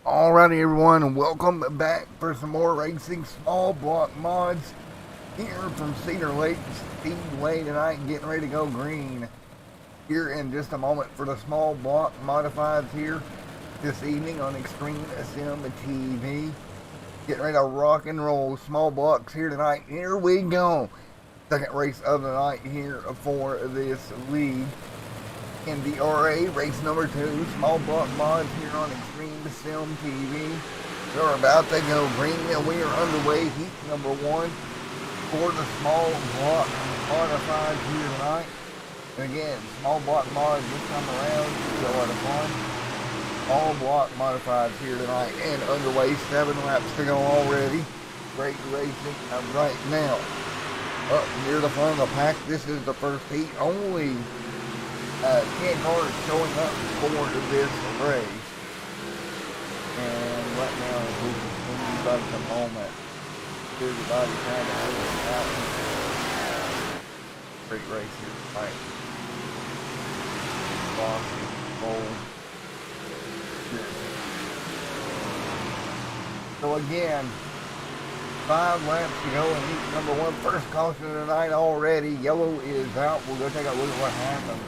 Alrighty everyone, and welcome back for some more racing small block mods here from Cedar Lake Speedway tonight, getting ready to go green here in just a moment for the small block modifieds here this evening on Extreme Sim TV. Getting ready to rock and roll small blocks here tonight. Here we go. Second race of the night here for this league. NDRA race number 2, small block mods here on Extreme Sim TV. We're about to go green and we are underway. Heat number 1 for the small block modifieds here tonight. And again, small block mods this time around, a lot of fun. Small block modifieds here tonight and underway. 7 laps to go already. Great racing right now. Up near the front of the pack, this is the first heat. Only 10 cars showing up for this race. And right now, as we continue by the moment, everybody trying to move it out. Great race here tonight. Bossy, bold. So again, 5 laps to go in heat number 1. First caution of the night already. Yellow is out. We'll go take a look at what happened.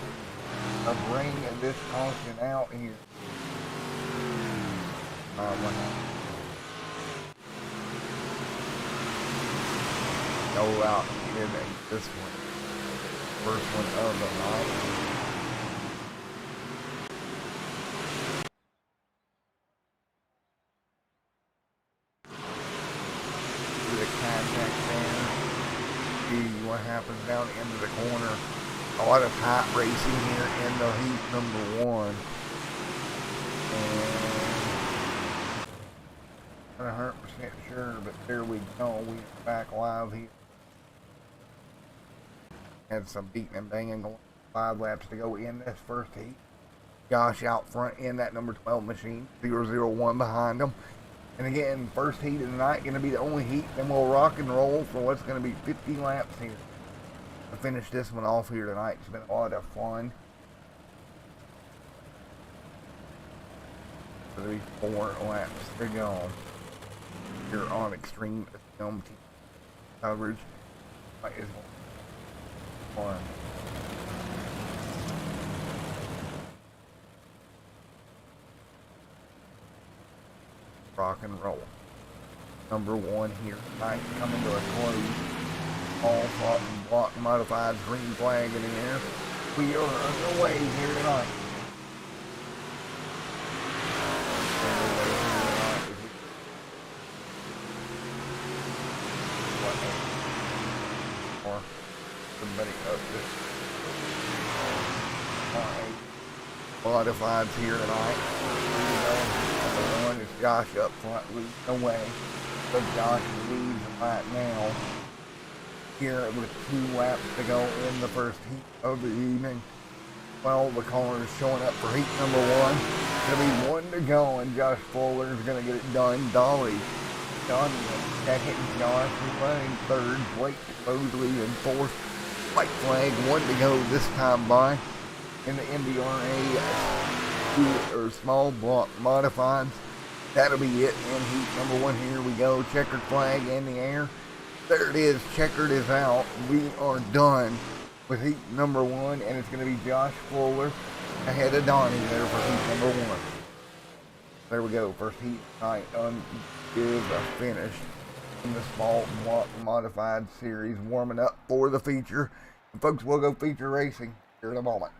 Bring this caution out here. Go out in this one. First one of the night. Do the contact there. See what happens down into the corner. A lot of tight racing here in the heat number 1. And I'm not 100% sure, but there we go. We're back live here. Had some beating and banging going. 5 laps to go in this first heat. Josh out front in that number 12 machine. 001 behind him. And again, first heat of the night going to be the only heat. Then we'll rock and roll for what's going to be 50 laps here. To finish this one off here tonight. It's been a lot of fun. There'll be 4 laps to go here on Extreme Sim coverage. Is fun. Rock and roll. Number 1 here tonight, coming to a close. All fought and block modified, green flag in the air. We are underway here tonight. Or somebody up this modifieds here tonight. Number 1 is Josh up front, leading the way. So Josh leads right now. Here with 2 laps to go in the first heat of the evening. Well, the cars showing up for heat number 1. Gonna be 1 to go, and Josh Fuller is gonna get it done. Donnie second, Josh running 3rd, Blake Mosley in 4th. White flag, 1 to go this time by. In the NDRA or small block modifieds. That'll be it in heat number 1. Here we go. Checkered flag in the air. There it is. Checkered is out. We are done with heat number 1, and it's going to be Josh Fuller ahead of Donnie there for heat number 1. There we go. First heat tonight is finished in the small block modified series, warming up for the feature. And folks, we'll go feature racing here in a moment.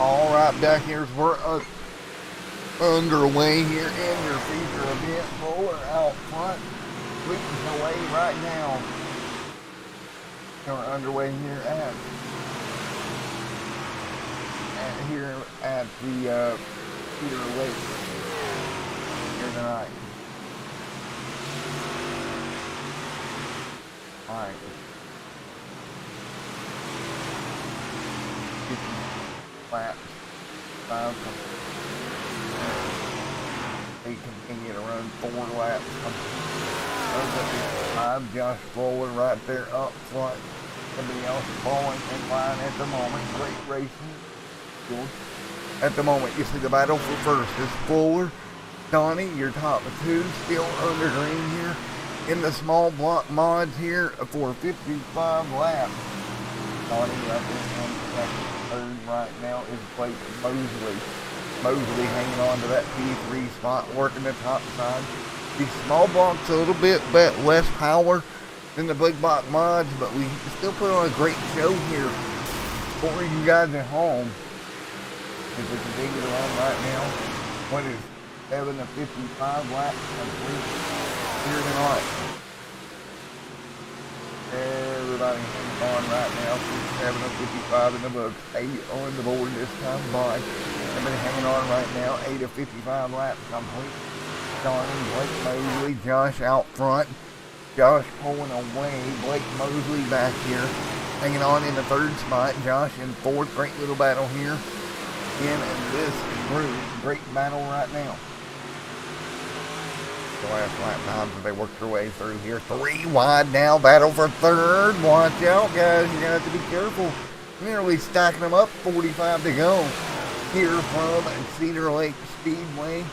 All right, back here's we're underway here in your feature event. Fuller out front, leading the way right now. We're underway here at the Cedar Lake here tonight. All right. 50 laps. 5. They continue to run 4 laps. Josh Fuller right there up front. Somebody else falling in line at the moment. Great racing. At the moment, you see the battle for first is Fuller, Donnie, your top 2, still under green here in the small block mods here for 55 laps. Donnie right there in second. Third right now is Blake Mosley. Mosley hanging on to that P3 spot, working the top side. These small blocks a little bit less power than the big block mods, but we still put on a great show here for you guys at home. As we continue to run right now, what is 7 to 55 laps complete here tonight. Everybody hanging on right now. 7 to 55 in the books. 8 on the board this time by. Everybody hanging on right now. 8 to 55 laps complete. Donnie, Blake Mosley, Josh out front. Josh pulling away. Blake Mosley back here. Hanging on in the 3rd spot. Josh in 4th. Great little battle here in this group. Great battle right now. The last lap times that they worked their way through here. 3 wide now. Battle for 3rd. Watch out, guys. You're going to have to be careful. Nearly stacking them up. 45 to go here from Cedar Lake Speedway.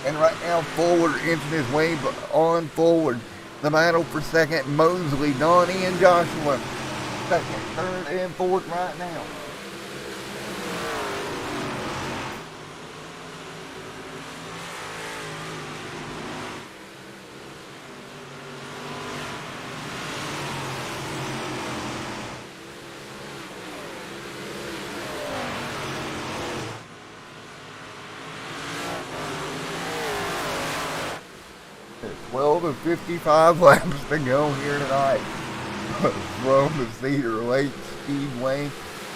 And right now, Fuller inching his way on forward. The battle for 2nd. Mosley, Donnie, and Joshua. 2nd, 3rd, and 4th right now. There's 12 to 55 laps to go here tonight from the Cedar Lake Speedway.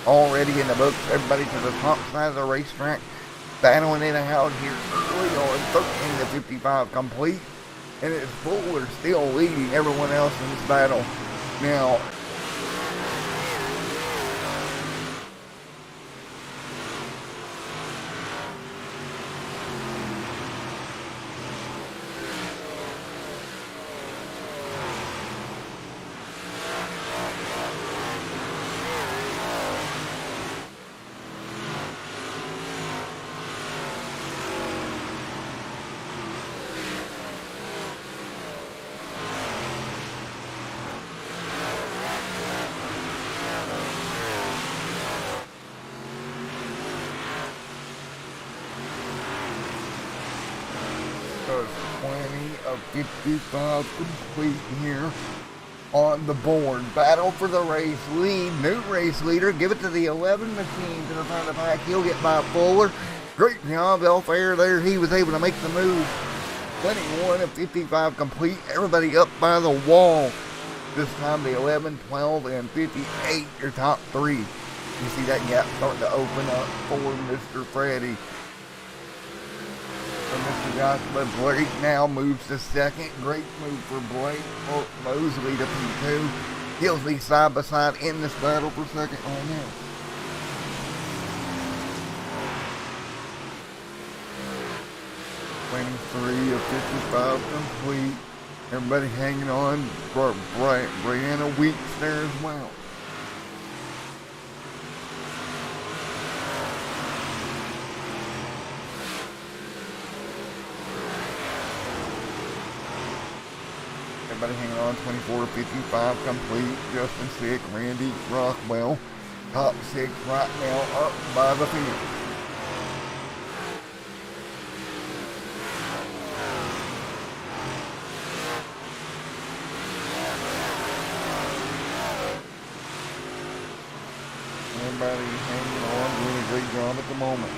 Already in the books, everybody to the top side of the racetrack, battling it out here early on. 13 to 55 complete, and it's Fuller still leading everyone else in this battle. Now, there's 20 of 55 complete here on the board. Battle for the race lead. New race leader. Give it to the 11 machine to the front of the pack. He'll get by Fuller. Great job, Elfair there. He was able to make the move. 21 of 55 complete. Everybody up by the wall. This time the 11, 12, and 58 are top 3. You see that gap starting to open up for Mr. Freddie. So Mr. Joshua Blake now moves to 2nd. Great move for Blake. Mosley to P2. He'll be side by side in this battle for 2nd right now. Three of 55 complete. Everybody hanging on for Brianna Weeks there as well. Everybody hanging on. 24 to 55 complete. Justin Sick, Randy Rockwell. Top 6 right now up by the field. Everybody hanging on, doing a great job at the moment.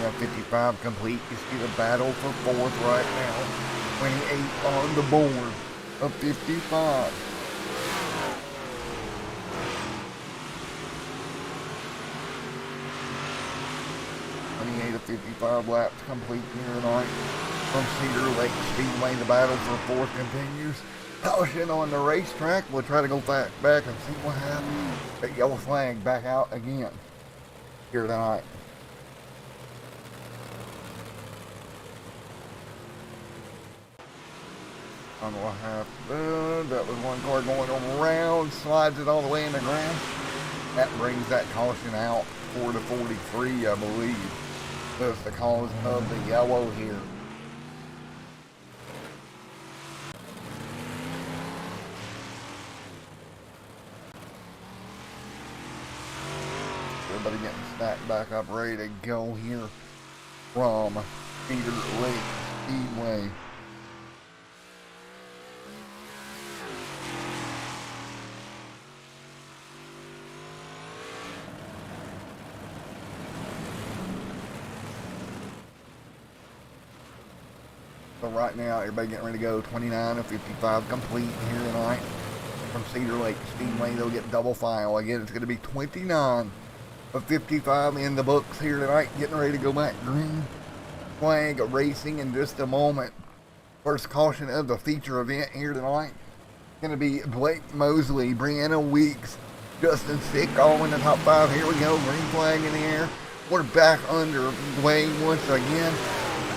Of 55 complete. You see the battle for fourth right now. 28 on the board of 55. 28 of 55 laps complete here tonight. From Cedar Lake Speedway, the battle for fourth continues. Caution on the racetrack. We'll try to go back and see what happens. That yellow flag back out again here tonight. I don't know what happened. That was one car going around, slides it all the way in the ground. That brings that caution out 4 to 43, I believe. That's the cause of the yellow here. Everybody getting stacked back up, ready to go here from Cedar Lake Speedway. So right now, everybody getting ready to go. 29 of 55 complete here tonight from Cedar Lake Speedway. They'll get double file. Again, it's going to be 29 of 55 in the books here tonight. Getting ready to go back green flag racing in just a moment. First caution of the feature event here tonight. Going to be Blake Mosley, Brianna Weeks, Justin Sick all in the top 5. Here we go. Green flag in the air. We're back underway once again.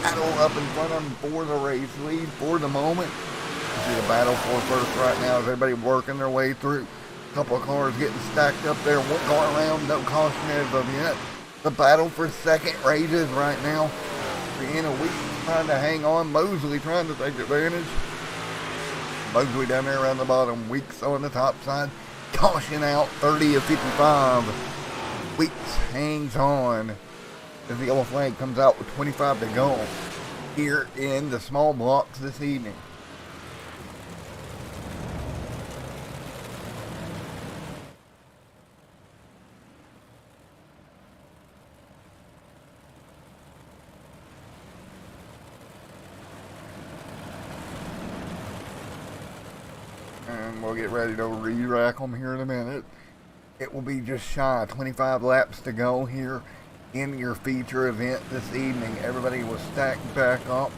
Battle up in front of them for the race lead for the moment. You see the battle for first right now as everybody working their way through. A couple of cars getting stacked up there. One car around, no caution as of yet. The battle for second rages right now. Brianna Weeks trying to hang on. Mosley trying to take advantage. Mosley down there around the bottom. Weeks on the top side. Caution out 30 of 55. Weeks hangs on as the yellow flag comes out with 25 to go here in the small blocks this evening. And we'll get ready to re-rack them here in a minute. It will be just shy of 25 laps to go here in your feature event this evening. Everybody will stack back up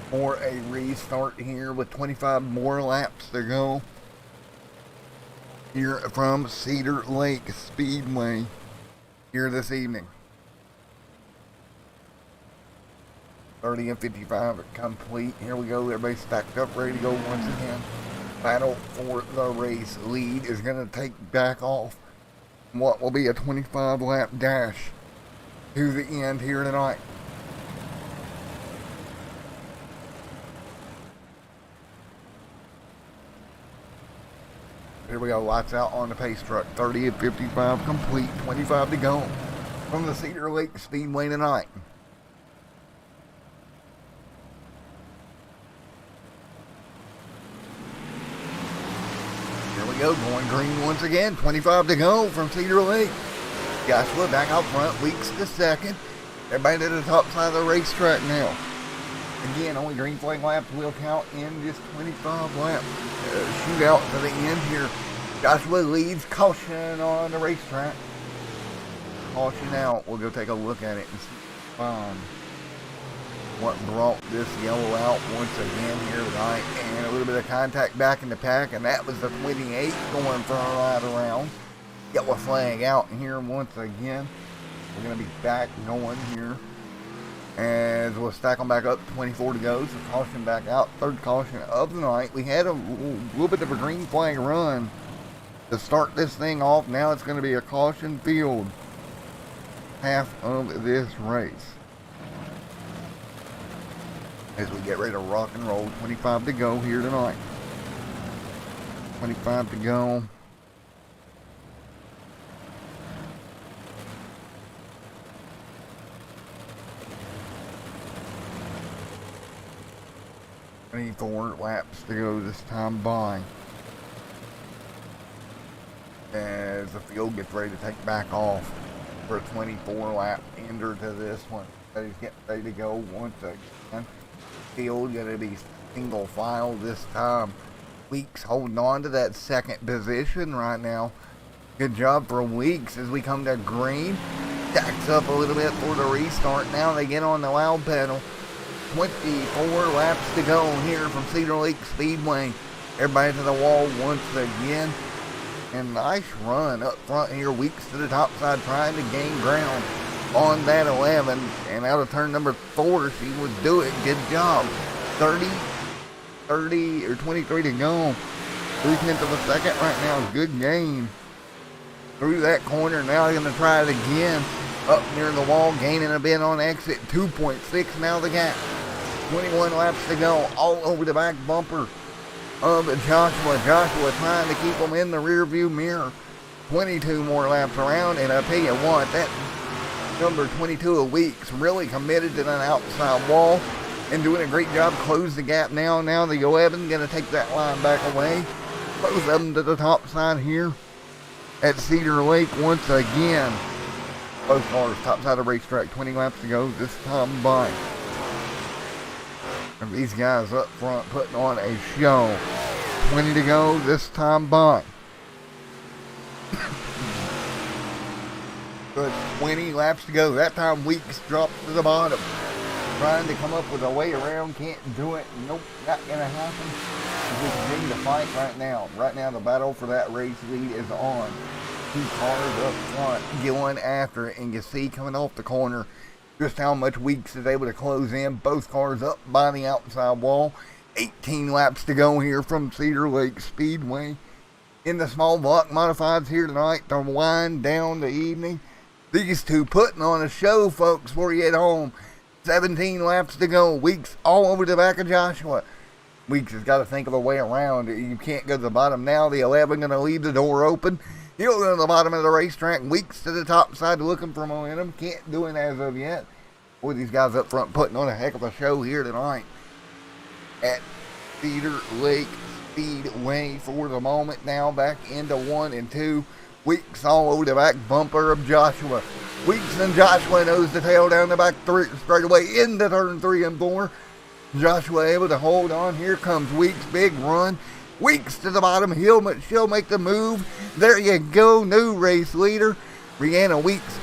for a restart here with 25 more laps to go here from Cedar Lake Speedway here this evening. 30 and 55 complete. Here we go. Everybody stacked up, ready to go once again. Battle for the race lead is going to take back off what will be a 25 lap dash to the end here tonight. Here we go, lights out on the pace truck. 30 and 55 complete, 25 to go from the Cedar Lake Speedway tonight. Here we go, going green once again. 25 to go from Cedar Lake. Joshua back out front, Weeks to second. Everybody to the top side of the racetrack now. Again, only green flag laps will count in just 25 laps. Shootout to the end here. Joshua leads, caution on the racetrack. Caution out. We'll go take a look at it and see what brought this yellow out once again here tonight. And a little bit of contact back in the pack, and that was the 28 going for a ride around. Yellow flag out here once again. We're going to be back going here as we'll stack them back up. 24 to go, so caution back out. Third caution of the night. We had a little bit of a green flag run to start this thing off. Now it's going to be a caution field half of this race. as we get ready to rock and roll. 25 to go here tonight. 25 to go. Four laps to go this time by, as the field gets ready to take back off for a 24 lap ender to this one. He's getting ready to go once again. Field gonna be single file this time. Weeks holding on to that second position right now. Good job for Weeks as we come to green. Stacks up a little bit for the restart. Now they get on the loud pedal. 24 laps to go here from Cedar Lake Speedway. Everybody to the wall once again. And nice run up front here. Weeks to the top side trying to gain ground on that 11. And out of turn number 4, she was doing good job. 30 or 23 to go. 3/10 of a second right now. Good gain. Through that corner. Now they're going to try it again. Up near the wall. Gaining a bit on exit. 2.6 now the gap. 21 laps to go. All over the back bumper of Joshua. Joshua trying to keep them in the rear view mirror. 22 more laps around. And I tell you what, that number 22 of Weeks really committed to that outside wall. And doing a great job. Close the gap now. Now the 11 going to take that line back away. Both of them to the top side here at Cedar Lake once again. Both cars top side of the racetrack. 20 laps to go this time by. And these guys up front putting on a show. 20 to go this time by. Good 20 laps to go. That time Weeks dropped to the bottom. Trying to come up with a way around. Can't do it. Nope, not going to happen. We continue to fight right now. Right now the battle for that race lead is on. 2 cars up front going after it. And you see coming off the corner just how much Weeks is able to close in. Both cars up by the outside wall. 18 laps to go here from Cedar Lake Speedway. In the small block modifieds here tonight to wind down the evening. These two putting on a show, folks, for you at home. 17 laps to go. Weeks all over the back of Joshua. Weeks has got to think of a way around. You can't go to the bottom now. The 11 going to leave the door open. He'll go to the bottom of the racetrack. Weeks to the top side looking for momentum. Can't do it as of yet. Boy, these guys up front putting on a heck of a show here tonight at Cedar Lake Speedway for the moment. Now back into 1 and 2. Weeks all over the back bumper of Joshua. Weeks and Joshua nose to tail down the back straight away into turn 3 and 4. Joshua able to hold on. Here comes Weeks. Big run. Weeks to the bottom. She'll make the move. There you go. New race leader. Brianna Weeks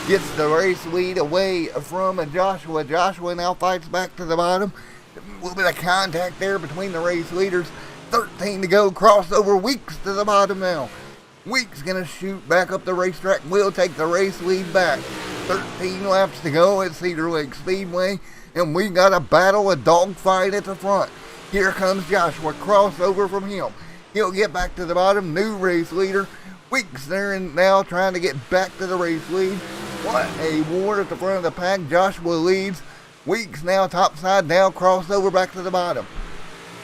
gets the race lead away from Joshua. Joshua now fights back to the bottom. A little bit of contact there between the race leaders. 13 to go. Crossover. Weeks to the bottom now. Weeks going to shoot back up the racetrack. We'll take the race lead back. 13 laps to go at Cedar Lake Speedway. And we got a battle, a dogfight at the front. Here comes Joshua. Crossover from him. He'll get back to the bottom. New race leader. Weeks there and now trying to get back to the race lead. What a war at the front of the pack. Joshua leads. Weeks now topside down. Crossover back to the bottom.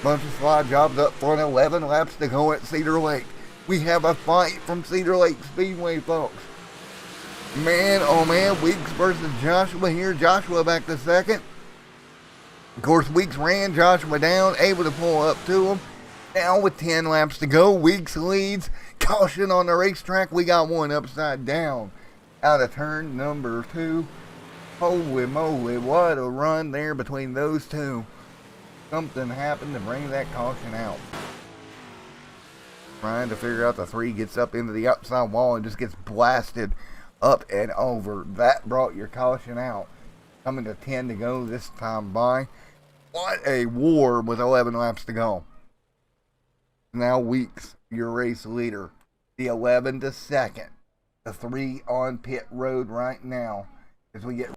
Bunch of slide jobs up front. 11 laps to go at Cedar Lake. We have a fight from Cedar Lake Speedway, folks. Man, oh man, Weeks versus Joshua here. Joshua back to second. Of course, Weeks ran Joshua down, able to pull up to him. Now with 10 laps to go, Weeks leads. Caution on the racetrack. We got one upside down out of turn number 2. Holy moly, what a run there between those two. Something happened to bring that caution out. Trying to figure out the 3 gets up into the outside wall and just gets blasted up and over. That brought your caution out. Coming to 10 to go this time by. What a war with 11 laps to go. Now Weeks, your race leader. The 11 to second. The 3 on pit road right now as we get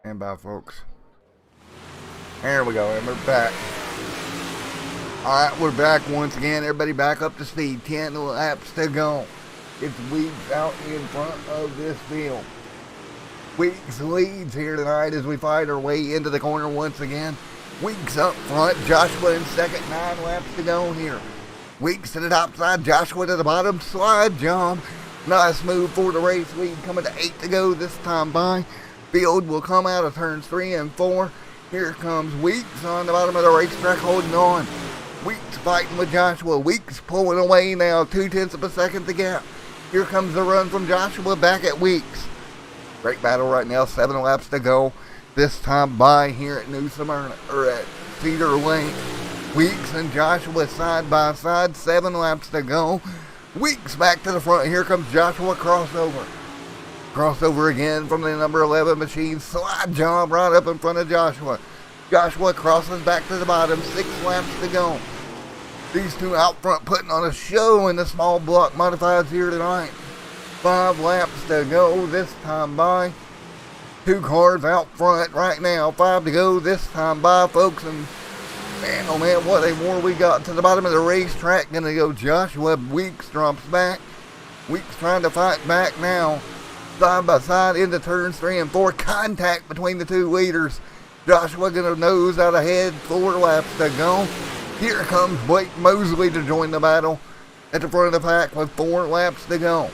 stand by, folks. There we go, and we're back. Alright, we're back once again. Everybody back up to speed. 10 laps to go. It's Weeks out in front of this field. Weeks leads here tonight as we fight our way into the corner once again. Weeks up front, Joshua in second, 9 laps to go here. Weeks to the top side, Joshua to the bottom, slide job. Nice move for the race lead, coming to 8 to go this time by. Field will come out of turns 3 and 4. Here comes Weeks on the bottom of the racetrack holding on. Weeks fighting with Joshua. Weeks pulling away now, 0.2 of a second to gap. Here comes the run from Joshua back at Weeks. Great battle right now, 7 laps to go. This time by here at New Smyrna, or at Cedar Lake. Weeks and Joshua side by side, 7 laps to go. Weeks back to the front. Here comes Joshua crossover. Crossover again from the number 11 machine. Slide job right up in front of Joshua. Joshua crosses back to the bottom. 6 laps to go. These two out front putting on a show in the small block modifieds here tonight. 5 laps to go this time by. 2 cars out front right now. 5 to go this time by, folks. And man, oh man, what a war we got to the bottom of the racetrack. Gonna go Joshua. Weeks drops back. Weeks trying to fight back now. Side by side into turns 3 and 4. Contact between the two leaders. Joshua gonna nose out ahead. 4 laps to go. Here comes Blake Mosley to join the battle at the front of the pack with 4 laps to go.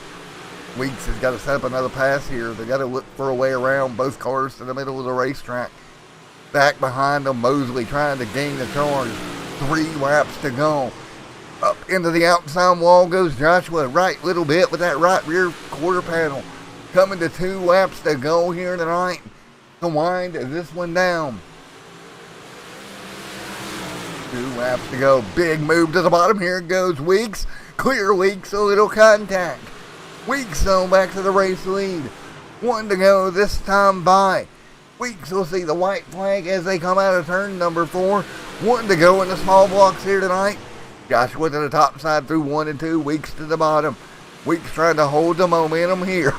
Weeks has got to set up another pass here. They got to look for a way around both cars to the middle of the racetrack. Back behind them, Mosley trying to gain the charge. 3 laps to go. Up into the outside wall goes Joshua. Right little bit with that right rear quarter panel. Coming to 2 laps to go here tonight to wind this one down. 2 laps to go. Big move to the bottom. Here goes Weeks. Clear Weeks, a little contact. Weeks on back to the race lead. 1 to go this time by. Weeks will see the white flag as they come out of turn number 4. 1 to go in the small blocks here tonight. Joshua to the top side through 1 and 2. Weeks to the bottom. Weeks trying to hold the momentum here.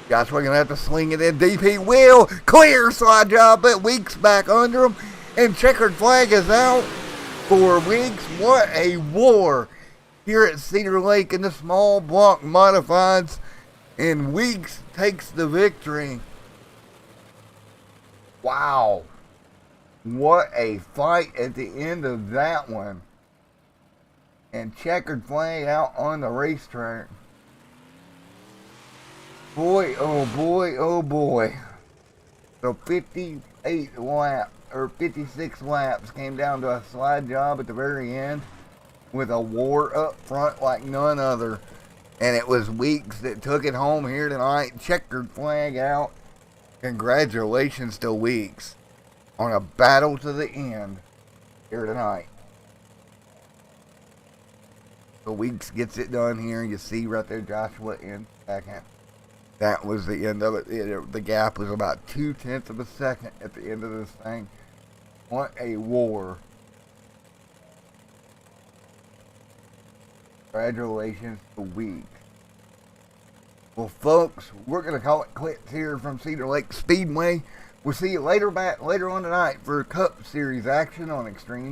Joshua gonna have to swing it in deep. He will. Clear slide job, but Weeks back under him. And checkered flag is out for Weeks. What a war here at Cedar Lake in the small block modifieds. And Weeks takes the victory. Wow. What a fight at the end of that one. And checkered flag out on the racetrack. Boy, oh boy, oh boy. So 58 laps, or 56 laps came down to a slide job at the very end with a war up front like none other. And it was Weeks that took it home here tonight. Checkered flag out. Congratulations to Weeks on a battle to the end here tonight. So Weeks gets it done here. You see right there Joshua in second. That was the end of it. The gap was about 0.2 of a second at the end of this thing. What a war. Congratulations to Weeks. Well, folks, we're going to call it quits here from Cedar Lake Speedway. We'll see you later on tonight for Cup Series action on Extreme.